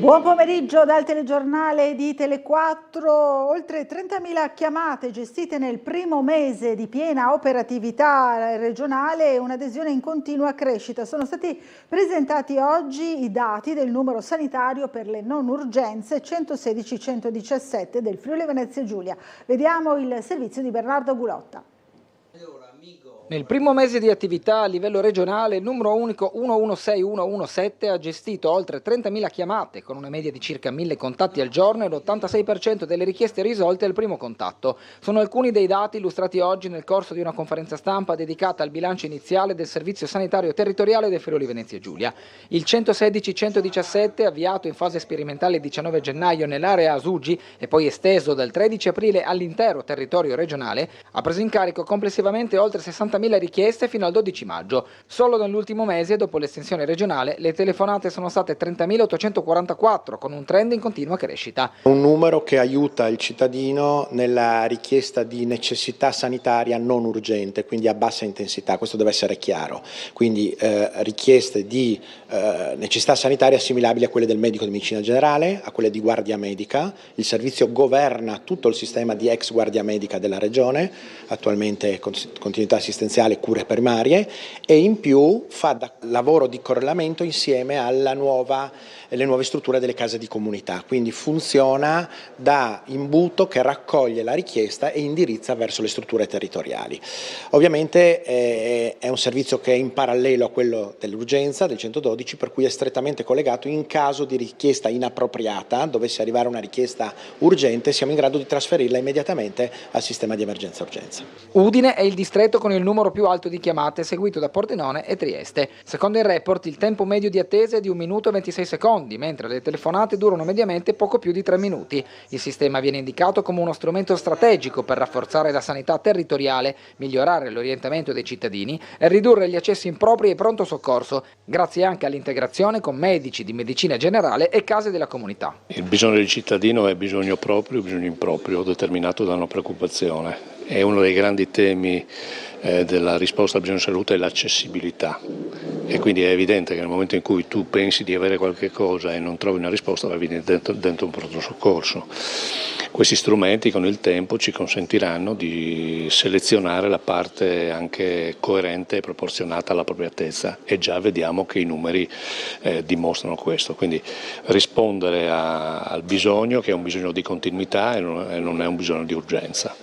Buon pomeriggio dal telegiornale di Tele4. Oltre 30.000 chiamate gestite nel primo mese di piena operatività regionale e un'adesione in continua crescita. Sono stati presentati oggi i dati del numero sanitario per le non urgenze 116-117 del Friuli Venezia Giulia. Vediamo il servizio di Bernardo Gulotta. Nel primo mese di attività a livello regionale il numero unico 116117 ha gestito oltre 30.000 chiamate con una media di circa 1.000 contatti al giorno e l'86% delle richieste risolte al primo contatto. Sono alcuni dei dati illustrati oggi nel corso di una conferenza stampa dedicata al bilancio iniziale del Servizio Sanitario Territoriale del Friuli Venezia Giulia. Il 116-117, avviato in fase sperimentale il 19 gennaio nell'area Asugi e poi esteso dal 13 aprile all'intero territorio regionale, ha preso in carico complessivamente oltre 60.000 richieste fino al 12 maggio. Solo nell'ultimo mese, dopo l'estensione regionale, le telefonate sono state 30.844, con un trend in continua crescita. Un numero che aiuta il cittadino nella richiesta di necessità sanitaria non urgente, quindi a bassa intensità, questo deve essere chiaro. Quindi richieste di necessità sanitaria assimilabili a quelle del medico di medicina generale, a quelle di guardia medica. Il servizio governa tutto il sistema di ex guardia medica della regione, attualmente continuità assistenziale, cure primarie, e in più fa da lavoro di correlamento insieme alle nuove strutture delle case di comunità, quindi funziona da imbuto che raccoglie la richiesta e indirizza verso le strutture territoriali. Ovviamente è un servizio che è in parallelo a quello dell'urgenza, del 112, per cui è strettamente collegato. In caso di richiesta inappropriata, dovesse arrivare una richiesta urgente, siamo in grado di trasferirla immediatamente al sistema di emergenza-urgenza. Udine è il distretto con il numero più alto di chiamate, seguito da Pordenone e Trieste. Secondo il report, il tempo medio di attesa è di 1 minuto e 26 secondi, mentre le telefonate durano mediamente poco più di 3 minuti. Il sistema viene indicato come uno strumento strategico per rafforzare la sanità territoriale, migliorare l'orientamento dei cittadini e ridurre gli accessi impropri e pronto soccorso, grazie anche all'integrazione con medici di medicina generale e case della comunità. Il bisogno del cittadino è bisogno proprio, bisogno improprio, determinato da una preoccupazione. È uno dei grandi temi della risposta al bisogno di salute è l'accessibilità, e quindi è evidente che nel momento in cui tu pensi di avere qualche cosa e non trovi una risposta, vai dentro un pronto soccorso. Questi strumenti con il tempo ci consentiranno di selezionare la parte anche coerente e proporzionata all'appropriatezza, e già vediamo che i numeri dimostrano questo, quindi rispondere al bisogno, che è un bisogno di continuità e non è un bisogno di urgenza.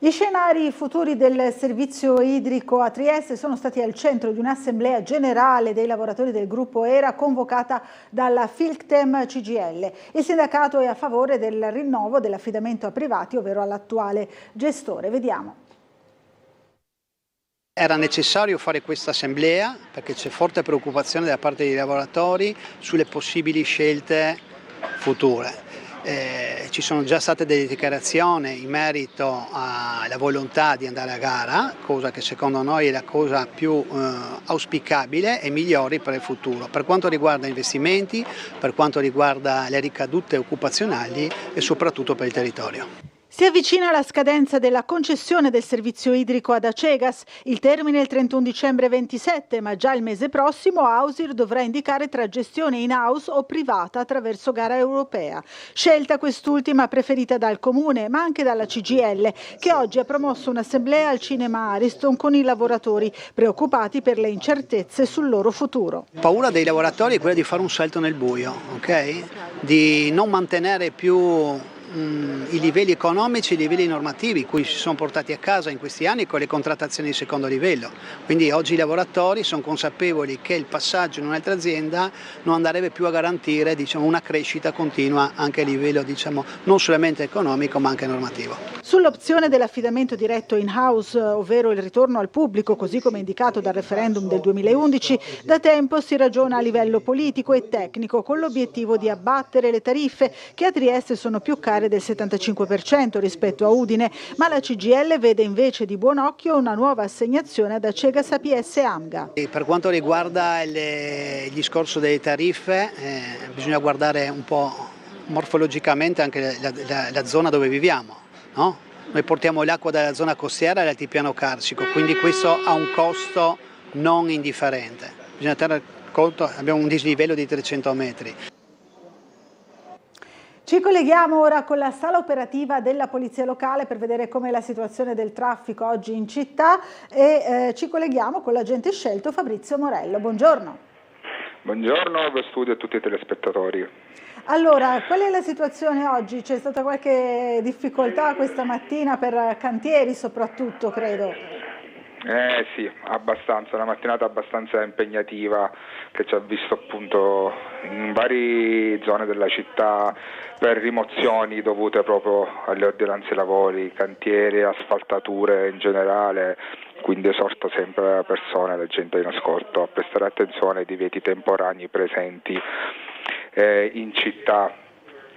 Gli scenari futuri del servizio idrico a Trieste sono stati al centro di un'assemblea generale dei lavoratori del gruppo ERA convocata dalla Filctem CGIL. Il sindacato è a favore del rinnovo dell'affidamento a privati, ovvero all'attuale gestore. Vediamo. Era necessario fare questa assemblea perché c'è forte preoccupazione da parte dei lavoratori sulle possibili scelte future. Ci sono già state delle dichiarazioni in merito alla volontà di andare a gara, cosa che secondo noi è la cosa più auspicabile e migliore per il futuro, per quanto riguarda investimenti, per quanto riguarda le ricadute occupazionali e soprattutto per il territorio. Si avvicina la scadenza della concessione del servizio idrico ad Acegas. Il termine è il 31 dicembre 27, ma già il mese prossimo Ausir dovrà indicare tra gestione in-house o privata attraverso gara europea. Scelta quest'ultima preferita dal Comune, ma anche dalla CGIL, che oggi ha promosso un'assemblea al Cinema Ariston con i lavoratori, preoccupati per le incertezze sul loro futuro. La paura dei lavoratori è quella di fare un salto nel buio, ok? Di non mantenere più i livelli economici, i livelli normativi cui si sono portati a casa in questi anni con le contrattazioni di secondo livello. Quindi oggi i lavoratori sono consapevoli che il passaggio in un'altra azienda non andrebbe più a garantire, una crescita continua anche a livello, non solamente economico ma anche normativo. Sull'opzione dell'affidamento diretto in-house, ovvero il ritorno al pubblico, così come indicato dal referendum del 2011, da tempo si ragiona a livello politico e tecnico con l'obiettivo di abbattere le tariffe che a Trieste sono più care del 75% rispetto a Udine, ma la CGIL vede invece di buon occhio una nuova assegnazione ad Acegas APS Amga. E per quanto riguarda il discorso delle tariffe, bisogna guardare un po' morfologicamente anche la zona dove viviamo, no? Noi portiamo l'acqua dalla zona costiera all'altipiano carsico, quindi questo ha un costo non indifferente. Bisogna abbiamo un dislivello di 300 metri. Ci colleghiamo ora con la sala operativa della Polizia Locale per vedere com'è la situazione del traffico oggi in città e ci colleghiamo con l'agente scelto Fabrizio Morello. Buongiorno. Buongiorno per studio a tutti i telespettatori. Allora, qual è la situazione oggi? C'è stata qualche difficoltà questa mattina per cantieri soprattutto, credo? Sì, abbastanza, una mattinata abbastanza impegnativa che ci ha visto appunto in varie zone della città per rimozioni dovute proprio alle ordinanze lavori, cantieri, asfaltature in generale, quindi esorto sempre la persona, la gente in ascolto a prestare attenzione ai divieti temporanei presenti in città.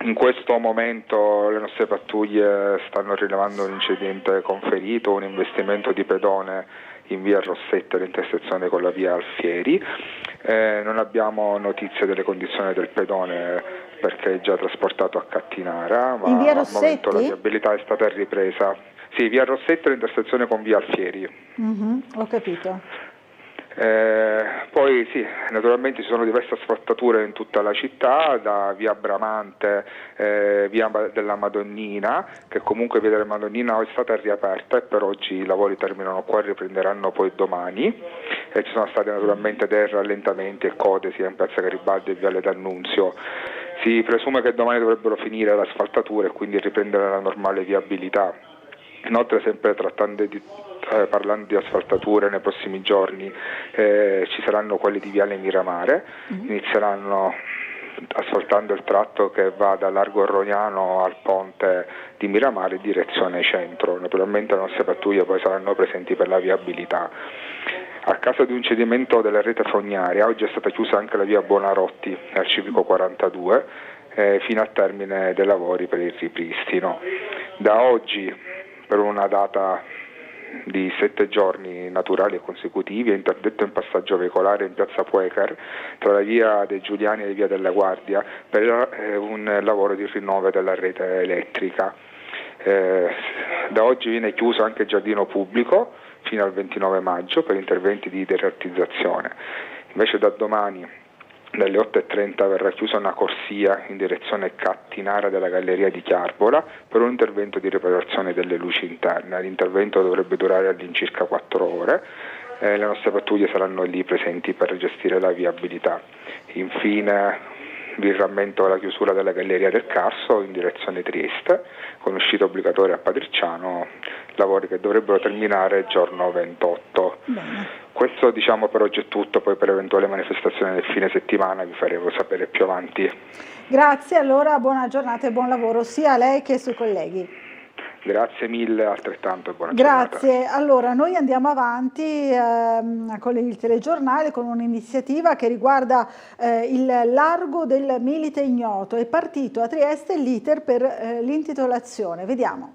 In questo momento le nostre pattuglie stanno rilevando un incidente con ferito, un investimento di pedone in via Rossetta all'intersezione con la via Alfieri. Non abbiamo notizie delle condizioni del pedone perché è già trasportato a Cattinara, ma in via al momento la Rossetti? viabilità è stata ripresa. Sì, via Rossetta all'intersezione con via Alfieri. Ho capito. Poi sì, naturalmente ci sono diverse asfaltature in tutta la città, da via Bramante, via della Madonnina, che comunque via della Madonnina è stata riaperta e per oggi i lavori terminano qua e riprenderanno poi domani. Ci sono stati naturalmente dei rallentamenti e code sia in piazza Garibaldi e viale D'Annunzio. Si presume che domani dovrebbero finire le asfaltature e quindi riprendere la normale viabilità. Inoltre, sempre parlando di asfaltature, nei prossimi giorni ci saranno quelli di Viale Miramare, inizieranno asfaltando il tratto che va da Largo Rognano al ponte di Miramare in direzione centro. Naturalmente le nostre pattuglie poi saranno presenti per la viabilità. A causa di un cedimento della rete fognaria oggi è stata chiusa anche la via Buonarotti al civico 42 fino al termine dei lavori per il ripristino. Da oggi, per una data di 7 giorni naturali e consecutivi, è interdetto in passaggio veicolare in piazza Puecher tra la via dei Giuliani e la via della Guardia per un lavoro di rinnovo della rete elettrica. Da oggi viene chiuso anche il giardino pubblico fino al 29 maggio per interventi di desertizzazione. Invece da domani dalle 8:30 verrà chiusa una corsia in direzione Cattinara della Galleria di Chiarbola per un intervento di riparazione delle luci interne. L'intervento dovrebbe durare all'incirca 4 ore. Le nostre pattuglie saranno lì presenti per gestire la viabilità. Infine vi rammento la chiusura della Galleria del Carso in direzione Trieste con uscita obbligatoria a Patriciano, lavori che dovrebbero terminare il giorno 28. Bene. Questo per oggi è tutto, poi per eventuali manifestazioni del fine settimana vi faremo sapere più avanti. Grazie, allora buona giornata e buon lavoro sia a lei che ai suoi colleghi. Grazie mille, altrettanto e buona giornata. Grazie, allora noi andiamo avanti con il telegiornale con un'iniziativa che riguarda il largo del Milite Ignoto. È partito a Trieste l'iter per l'intitolazione, vediamo.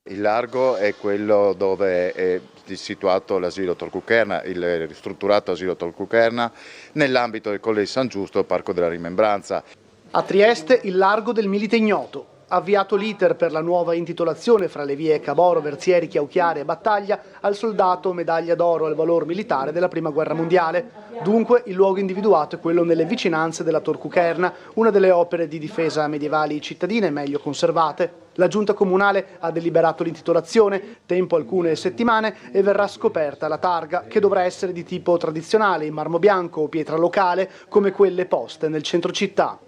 Il largo è quello dove è situato l'asilo Tolcucherna, il ristrutturato asilo Tolcucherna, nell'ambito del Colle di San Giusto, Parco della Rimembranza. A Trieste il largo del Milite Ignoto. Avviato l'iter per la nuova intitolazione fra le vie Caboro, Verzieri, Chiauchiare e Battaglia al soldato medaglia d'oro al valor militare della Prima Guerra Mondiale. Dunque il luogo individuato è quello nelle vicinanze della Tor Cucherna, una delle opere di difesa medievali cittadine meglio conservate. La giunta comunale ha deliberato l'intitolazione, tempo alcune settimane, e verrà scoperta la targa, che dovrà essere di tipo tradizionale, in marmo bianco o pietra locale, come quelle poste nel centro città.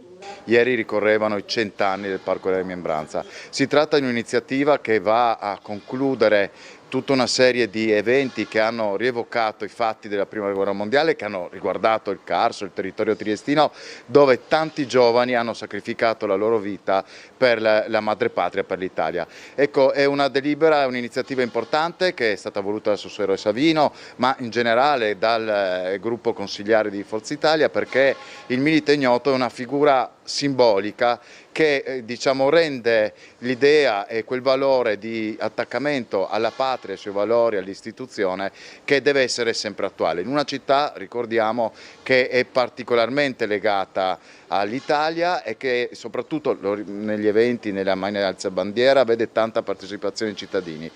Ieri ricorrevano i 100 anni del Parco della Rimembranza. Si tratta di un'iniziativa che va a concludere tutta una serie di eventi che hanno rievocato i fatti della Prima Guerra Mondiale, che hanno riguardato il Carso, il territorio triestino, dove tanti giovani hanno sacrificato la loro vita per la madrepatria, per l'Italia. Ecco, è una delibera, è un'iniziativa importante che è stata voluta dal Sottosegretario Savino, ma in generale dal gruppo consigliare di Forza Italia, perché il Milite Ignoto è una figura simbolica che rende l'idea e quel valore di attaccamento alla patria, ai suoi valori, all'istituzione, che deve essere sempre attuale. In una città, ricordiamo, che è particolarmente legata all'Italia e che soprattutto negli eventi, nella alzabandiera, vede tanta partecipazione dei cittadini.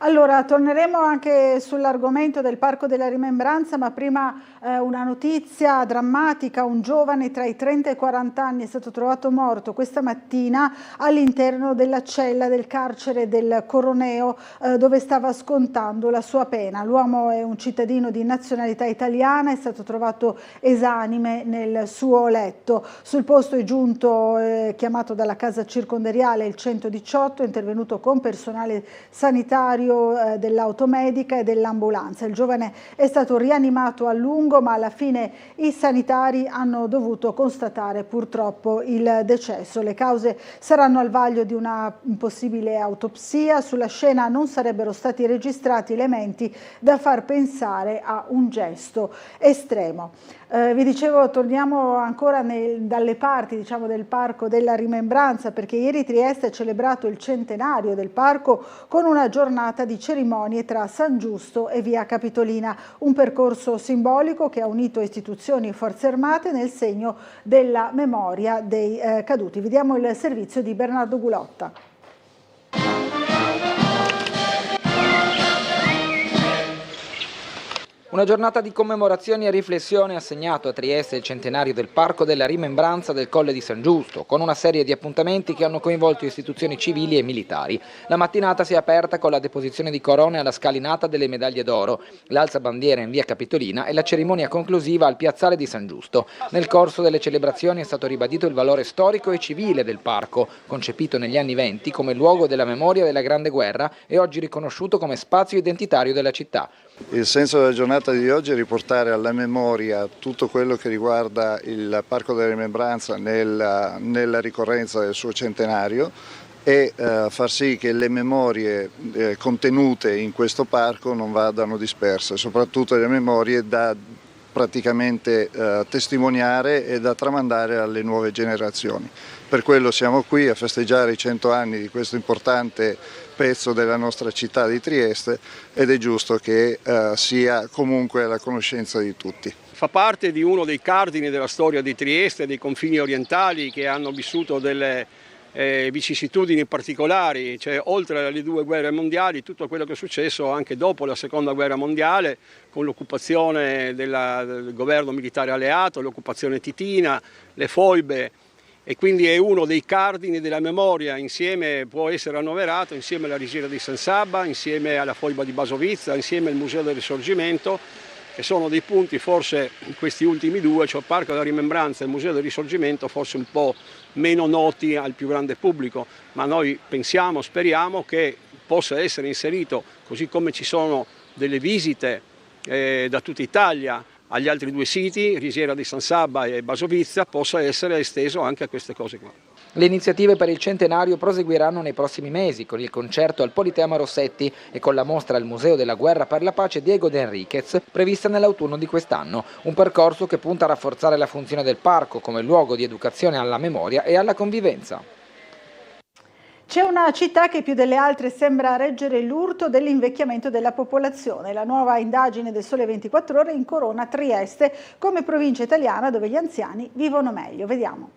Allora, torneremo anche sull'argomento del Parco della Rimembranza, ma prima una notizia drammatica. Un giovane tra i 30 e i 40 anni è stato trovato morto questa mattina all'interno della cella del carcere del Coroneo, dove stava scontando la sua pena. L'uomo è un cittadino di nazionalità italiana, è stato trovato esanime nel suo letto. Sul posto è giunto, chiamato dalla casa circondariale, il 118, è intervenuto con personale sanitario dell'automedica e dell'ambulanza. Il giovane è stato rianimato a lungo, ma alla fine i sanitari hanno dovuto constatare purtroppo il decesso. Le cause saranno al vaglio di una possibile autopsia. Sulla scena non sarebbero stati registrati elementi da far pensare a un gesto estremo. Vi dicevo, torniamo ancora dalle parti, diciamo, del Parco della Rimembranza, perché ieri Trieste ha celebrato il centenario del parco con una giornata di cerimonie tra San Giusto e Via Capitolina, un percorso simbolico che ha unito istituzioni e forze armate nel segno della memoria dei caduti. Vediamo il servizio di Bernardo Gulotta. Una giornata di commemorazioni e riflessione ha segnato a Trieste il centenario del Parco della Rimembranza del Colle di San Giusto, con una serie di appuntamenti che hanno coinvolto istituzioni civili e militari. La mattinata si è aperta con la deposizione di corone alla scalinata delle medaglie d'oro, l'alzabandiera in Via Capitolina e la cerimonia conclusiva al piazzale di San Giusto. Nel corso delle celebrazioni è stato ribadito il valore storico e civile del parco, concepito negli anni '20 come luogo della memoria della Grande Guerra e oggi riconosciuto come spazio identitario della città. Il senso della giornata di oggi è riportare alla memoria tutto quello che riguarda il Parco della Rimembranza nella ricorrenza del suo centenario e far sì che le memorie contenute in questo parco non vadano disperse, soprattutto le memorie da praticamente testimoniare e da tramandare alle nuove generazioni. Per quello siamo qui a festeggiare i 100 anni di questo importante pezzo della nostra città di Trieste ed è giusto che sia comunque alla conoscenza di tutti. Fa parte di uno dei cardini della storia di Trieste, dei confini orientali che hanno vissuto delle vicissitudini particolari, cioè oltre alle 2 guerre mondiali, tutto quello che è successo anche dopo la Seconda Guerra Mondiale, con l'occupazione del governo militare alleato, l'occupazione titina, le foibe, e quindi è uno dei cardini della memoria. Insieme può essere annoverato insieme alla Risiera di San Sabba, insieme alla foiba di Basovizza, insieme al Museo del Risorgimento, che sono dei punti, forse questi ultimi 2, cioè il Parco della Rimembranza e il Museo del Risorgimento, forse un po' meno noti al più grande pubblico, ma noi pensiamo, speriamo che possa essere inserito, così come ci sono delle visite da tutta Italia agli altri 2 siti, Risiera di San Sabba e Basovizza, possa essere esteso anche a queste cose qua. Le iniziative per il centenario proseguiranno nei prossimi mesi con il concerto al Politeama Rossetti e con la mostra al Museo della Guerra per la Pace Diego De Enriquez prevista nell'autunno di quest'anno, un percorso che punta a rafforzare la funzione del parco come luogo di educazione alla memoria e alla convivenza. C'è una città che più delle altre sembra reggere l'urto dell'invecchiamento della popolazione. La nuova indagine del Sole 24 Ore incorona Trieste come provincia italiana dove gli anziani vivono meglio. Vediamo.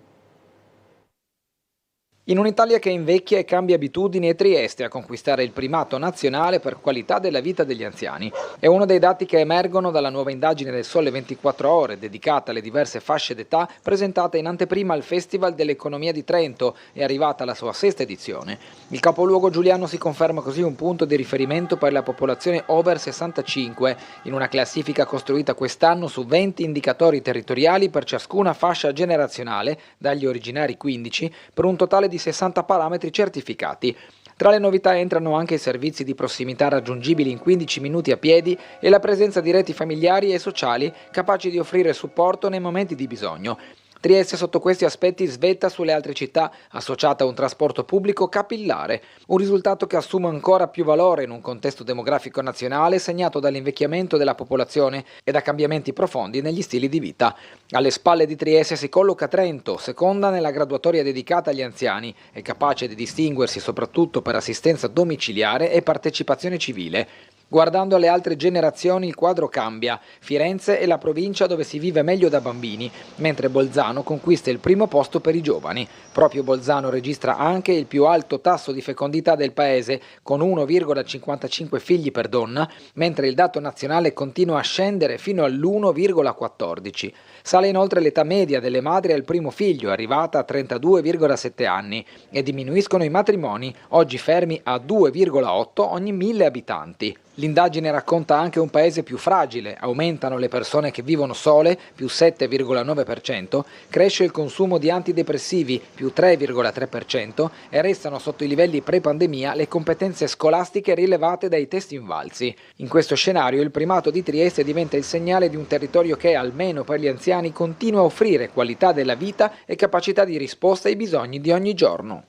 In un'Italia che invecchia e cambia abitudini è Trieste a conquistare il primato nazionale per qualità della vita degli anziani. È uno dei dati che emergono dalla nuova indagine del Sole 24 Ore dedicata alle diverse fasce d'età presentata in anteprima al Festival dell'Economia di Trento e arrivata alla sua 6ª edizione. Il capoluogo giuliano si conferma così un punto di riferimento per la popolazione over 65 in una classifica costruita quest'anno su 20 indicatori territoriali per ciascuna fascia generazionale, dagli originari 15, per un totale di 60 parametri certificati. Tra le novità entrano anche i servizi di prossimità raggiungibili in 15 minuti a piedi e la presenza di reti familiari e sociali capaci di offrire supporto nei momenti di bisogno. Trieste sotto questi aspetti svetta sulle altre città, associata a un trasporto pubblico capillare, un risultato che assume ancora più valore in un contesto demografico nazionale segnato dall'invecchiamento della popolazione e da cambiamenti profondi negli stili di vita. Alle spalle di Trieste si colloca Trento, seconda nella graduatoria dedicata agli anziani e capace di distinguersi soprattutto per assistenza domiciliare e partecipazione civile. Guardando alle altre generazioni il quadro cambia. Firenze è la provincia dove si vive meglio da bambini, mentre Bolzano conquista il primo posto per i giovani. Proprio Bolzano registra anche il più alto tasso di fecondità del paese, con 1,55 figli per donna, mentre il dato nazionale continua a scendere fino all'1,14. Sale inoltre l'età media delle madri al primo figlio, arrivata a 32,7 anni, e diminuiscono i matrimoni, oggi fermi a 2,8 ogni 1000 abitanti. L'indagine racconta anche un paese più fragile, aumentano le persone che vivono sole, più 7,9%, cresce il consumo di antidepressivi, più 3,3%, e restano sotto i livelli pre-pandemia le competenze scolastiche rilevate dai test invalsi. In questo scenario il primato di Trieste diventa il segnale di un territorio che, almeno per gli anziani, continua a offrire qualità della vita e capacità di risposta ai bisogni di ogni giorno.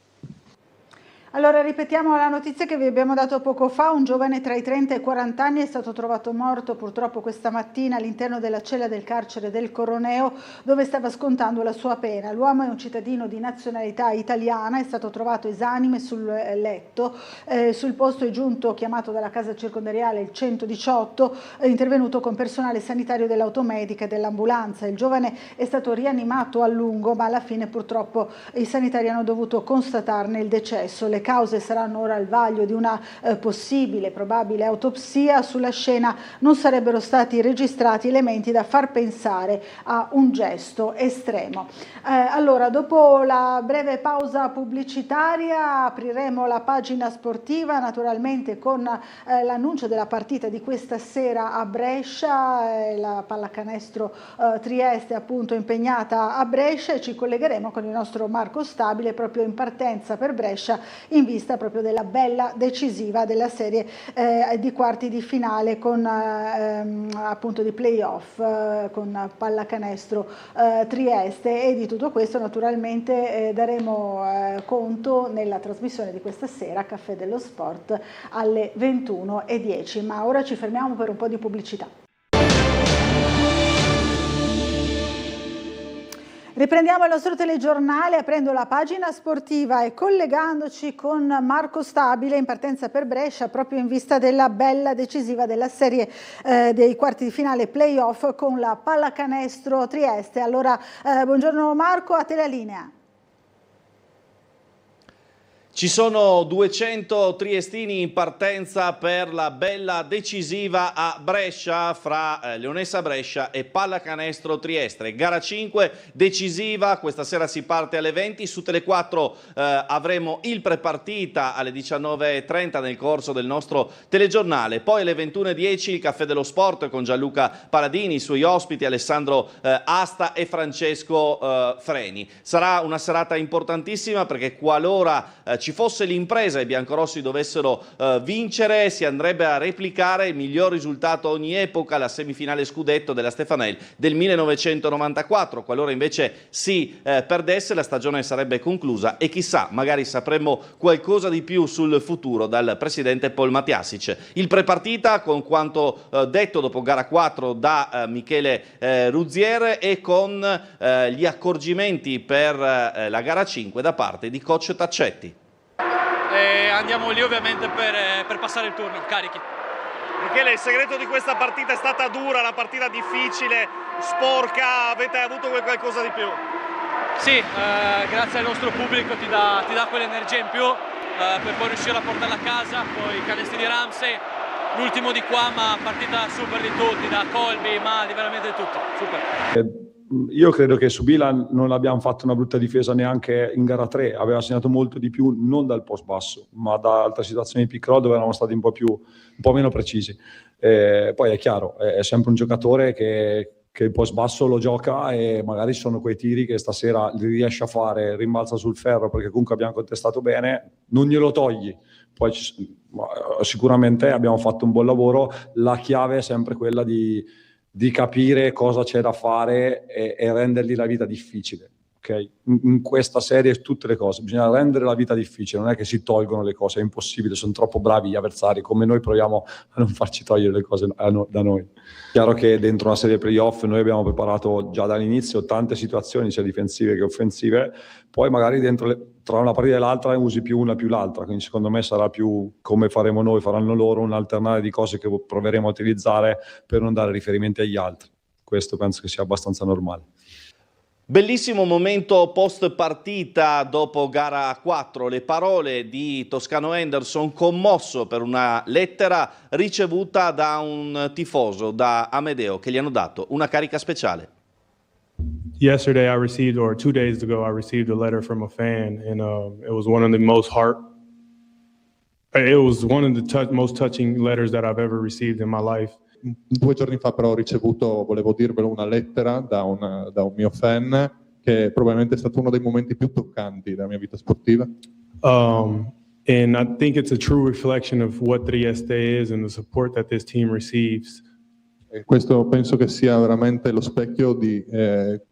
Allora ripetiamo la notizia che vi abbiamo dato poco fa: un giovane tra i 30 e i 40 anni è stato trovato morto purtroppo questa mattina all'interno della cella del carcere del Coroneo, dove stava scontando la sua pena. L'uomo è un cittadino di nazionalità italiana, è stato trovato esanime sul letto, sul posto è giunto, chiamato dalla casa circondariale, il 118, intervenuto con personale sanitario dell'automedica e dell'ambulanza. Il giovane è stato rianimato a lungo, ma alla fine purtroppo i sanitari hanno dovuto constatarne il decesso. Le cause saranno ora al vaglio di una probabile autopsia. Sulla scena non sarebbero stati registrati elementi da far pensare a un gesto estremo. Allora, dopo la breve pausa pubblicitaria apriremo la pagina sportiva, naturalmente con l'annuncio della partita di questa sera a Brescia, la pallacanestro Trieste appunto impegnata a Brescia, e ci collegheremo con il nostro Marco Stabile proprio in partenza per Brescia, in vista proprio della bella decisiva della serie di quarti di finale con appunto di playoff con pallacanestro Trieste. E di tutto questo naturalmente daremo conto nella trasmissione di questa sera, Caffè dello Sport, alle 21:10. Ma ora ci fermiamo per un po' di pubblicità. Riprendiamo il nostro telegiornale aprendo la pagina sportiva e collegandoci con Marco Stabile in partenza per Brescia, proprio in vista della bella decisiva della serie dei quarti di finale playoff con la pallacanestro Trieste. Allora, buongiorno Marco, a te la linea. Ci sono 200 triestini in partenza per la bella decisiva a Brescia fra Leonessa Brescia e Pallacanestro Trieste. Gara 5 decisiva, questa sera si parte alle 20, su Tele4 avremo il prepartita alle 19:30 nel corso del nostro telegiornale, poi alle 21:10 il Caffè dello Sport con Gianluca Paladini, i suoi ospiti Alessandro Asta e Francesco Freni. Sarà una serata importantissima perché qualora ci fosse l'impresa e i biancorossi dovessero vincere, si andrebbe a replicare il miglior risultato ogni epoca, la semifinale scudetto della Stefanel del 1994. Qualora invece si perdesse, la stagione sarebbe conclusa e chissà, magari sapremmo qualcosa di più sul futuro dal presidente Paul Matiasic. Il prepartita con quanto detto dopo gara 4 da Michele Ruzier e con gli accorgimenti per la gara 5 da parte di coach Taccetti. Andiamo lì ovviamente per passare il turno, carichi. Michele, il segreto di questa partita è stata dura, una partita difficile, sporca, avete avuto qualcosa di più? Sì, grazie al nostro pubblico ti dà quell'energia in più per poi riuscire a portarla a casa, poi i canestri di Ramsey, l'ultimo di qua, ma partita super di tutti, da Colby, Mali, veramente di tutto, super. Io credo che su Bilan non abbiamo fatto una brutta difesa neanche in gara 3, aveva segnato molto di più non dal post basso ma da altre situazioni di pick roll dove eravamo stati un po' meno precisi. Poi è chiaro, è sempre un giocatore che il post basso lo gioca e magari sono quei tiri che stasera li riesce a fare, rimbalza sul ferro perché comunque abbiamo contestato bene, non glielo togli. Poi sicuramente abbiamo fatto un buon lavoro, la chiave è sempre quella di capire cosa c'è da fare e rendergli la vita difficile. ok? In questa serie tutte le cose, bisogna rendere la vita difficile, non è che si tolgono le cose, è impossibile, sono troppo bravi gli avversari, come noi proviamo a non farci togliere le cose da noi. Chiaro che dentro una serie playoff noi abbiamo preparato già dall'inizio tante situazioni, sia difensive che offensive, poi magari tra una partita e l'altra usi più una più l'altra, quindi secondo me sarà più come faremo noi, faranno loro, un alternare di cose che proveremo a utilizzare per non dare riferimenti agli altri. Questo penso che sia abbastanza normale. Bellissimo momento post partita dopo gara 4, le parole di Toscano Henderson commosso per una lettera ricevuta da un tifoso, da Amedeo, che gli hanno dato una carica speciale. Yesterday I received, or 2 days ago, I received a letter from a fan, and it was one of the most most touching letters that I've ever received in my life. 2 giorni fa però ho ricevuto, volevo dirvelo, una lettera da un mio fan, che probabilmente è stato uno dei momenti più toccanti della mia vita sportiva. And I think it's a true reflection of what Trieste is and the support that this team receives. E questo penso che sia veramente lo specchio di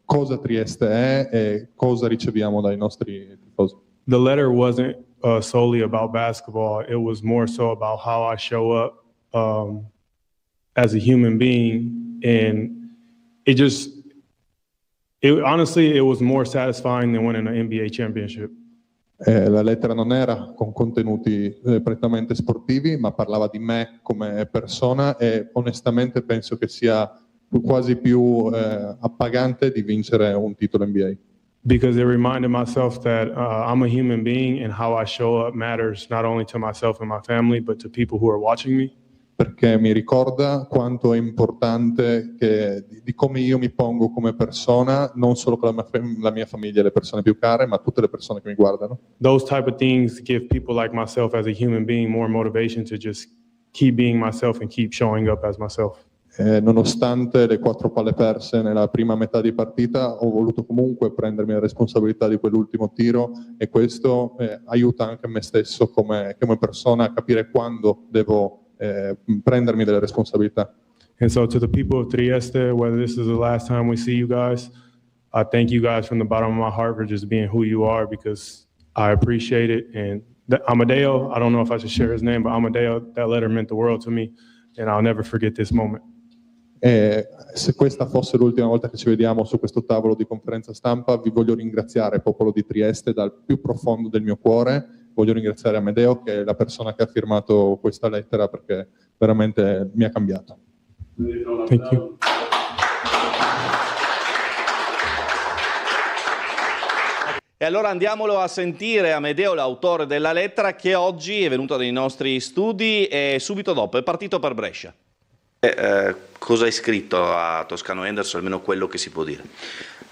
cosa Trieste è e cosa riceviamo dai nostri tifosi. The letter wasn't solely about basketball. It was more so about how I show up as a human being, and honestly, it was more satisfying than winning an NBA championship. La lettera non era con contenuti prettamente sportivi, ma parlava di me come persona, e onestamente penso che sia quasi più appagante di vincere un titolo NBA. Because it reminded myself that I'm a human being, and how I show up matters not only to myself and my family, but to people who are watching me. Perché mi ricorda quanto è importante di come io mi pongo come persona, non solo con la mia famiglia e le persone più care, ma tutte le persone che mi guardano. Those type of things give people like myself as a human being more motivation to just keep being myself and keep showing up as myself. Nonostante le 4 palle perse nella prima metà di partita, ho voluto comunque prendermi la responsabilità di quell'ultimo tiro, e questo aiuta anche me stesso come persona a capire quando devo prendermi delle responsabilità. And so to the people of Trieste, whether this is the last time we see you guys, I thank you guys from the bottom of my heart for just being who you are, because I appreciate it. And Amadeo, I don't know if I should share his name, but Amadeo, that letter meant the world to me, and I'll never forget this moment. Se questa fosse l'ultima volta che ci vediamo su questo tavolo di conferenza stampa, vi voglio ringraziare, popolo di Trieste, dal più profondo del mio cuore. Voglio ringraziare Amedeo, che è la persona che ha firmato questa lettera, perché veramente mi ha cambiato. Thank you. E allora andiamolo a sentire Amedeo, l'autore della lettera, che oggi è venuto nei nostri studi e subito dopo è partito per Brescia. Cosa hai scritto a Toscano Henderson, almeno quello che si può dire?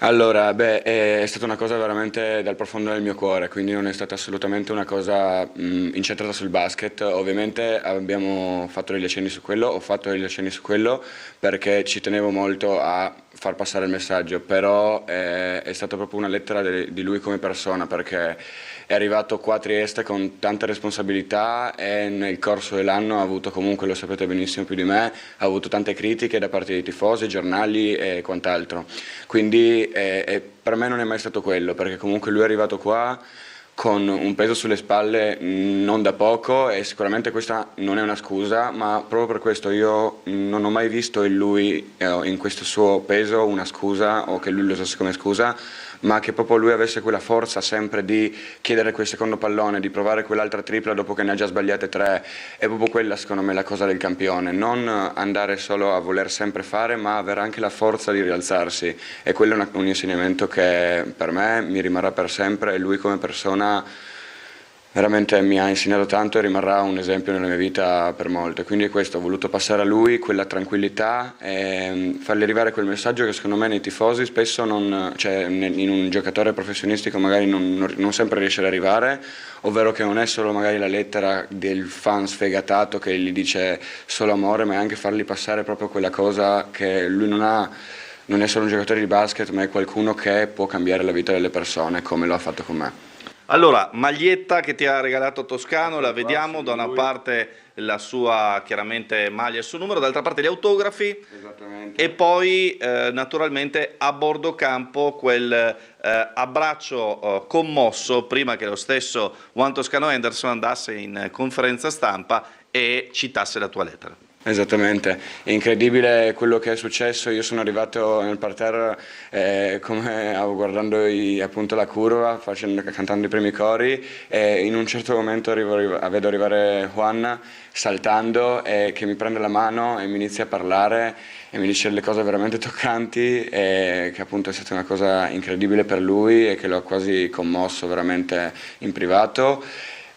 Allora, è stata una cosa veramente dal profondo del mio cuore, quindi non è stata assolutamente una cosa incentrata sul basket. Ovviamente abbiamo fatto degli accenni su quello, ho fatto degli accenni su quello perché ci tenevo molto a far passare il messaggio, però è stata proprio una lettera di lui come persona, perché è arrivato qua a Trieste con tante responsabilità e nel corso dell'anno ha avuto, comunque lo sapete benissimo più di me, ha avuto tante critiche da parte dei tifosi, giornali e quant'altro. Quindi per me non è mai stato quello, perché comunque lui è arrivato qua con un peso sulle spalle non da poco, e sicuramente questa non è una scusa, ma proprio per questo io non ho mai visto in lui, in questo suo peso, una scusa, o che lui lo usasse come scusa, ma che proprio lui avesse quella forza sempre di chiedere quel secondo pallone, di provare quell'altra tripla dopo che ne ha già sbagliate 3. È proprio quella, secondo me, la cosa del campione, non andare solo a voler sempre fare, ma avere anche la forza di rialzarsi, e quello è un insegnamento che per me mi rimarrà per sempre, e lui come persona veramente mi ha insegnato tanto e rimarrà un esempio nella mia vita per molto. Quindi è questo, ho voluto passare a lui quella tranquillità e fargli arrivare quel messaggio che secondo me nei tifosi spesso in un giocatore professionistico magari non sempre riesce ad arrivare, ovvero che non è solo magari la lettera del fan sfegatato che gli dice solo amore, ma è anche fargli passare proprio quella cosa che lui non è solo un giocatore di basket, ma è qualcuno che può cambiare la vita delle persone, come lo ha fatto con me. Allora, maglietta che ti ha regalato Toscano, la vediamo, da una parte la sua chiaramente maglia e il suo numero, dall'altra parte gli autografi. Esattamente. E poi naturalmente a bordo campo quel abbraccio commosso prima che lo stesso Juan Toscano Henderson andasse in conferenza stampa e citasse la tua lettera. Esattamente, è incredibile quello che è successo. Io sono arrivato nel parterre guardando appunto la curva, cantando i primi cori, e in un certo momento vedo arrivare Juan saltando e che mi prende la mano e mi inizia a parlare e mi dice delle cose veramente toccanti, e che appunto è stata una cosa incredibile per lui e che lo ha quasi commosso veramente in privato.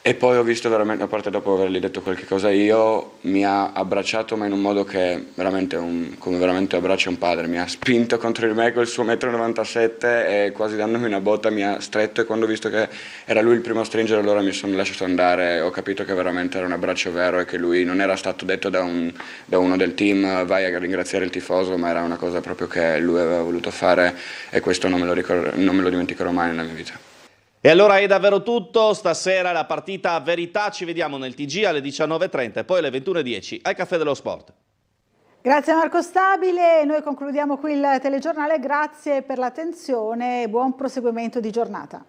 E poi ho visto veramente, a parte dopo avergli detto qualche cosa io, mi ha abbracciato ma in un modo che veramente come veramente abbraccia un padre, mi ha spinto contro di me col suo 1,97 m e quasi dandomi una botta mi ha stretto, e quando ho visto che era lui il primo a stringere allora mi sono lasciato andare, ho capito che veramente era un abbraccio vero e che lui non era stato detto da uno del team vai a ringraziare il tifoso, ma era una cosa proprio che lui aveva voluto fare, e questo non me lo dimenticherò mai nella mia vita. E allora è davvero tutto, stasera la partita Verità, ci vediamo nel TG alle 19:30 e poi alle 21:10 al Caffè dello Sport. Grazie a Marco Stabile, noi concludiamo qui il telegiornale, grazie per l'attenzione e buon proseguimento di giornata.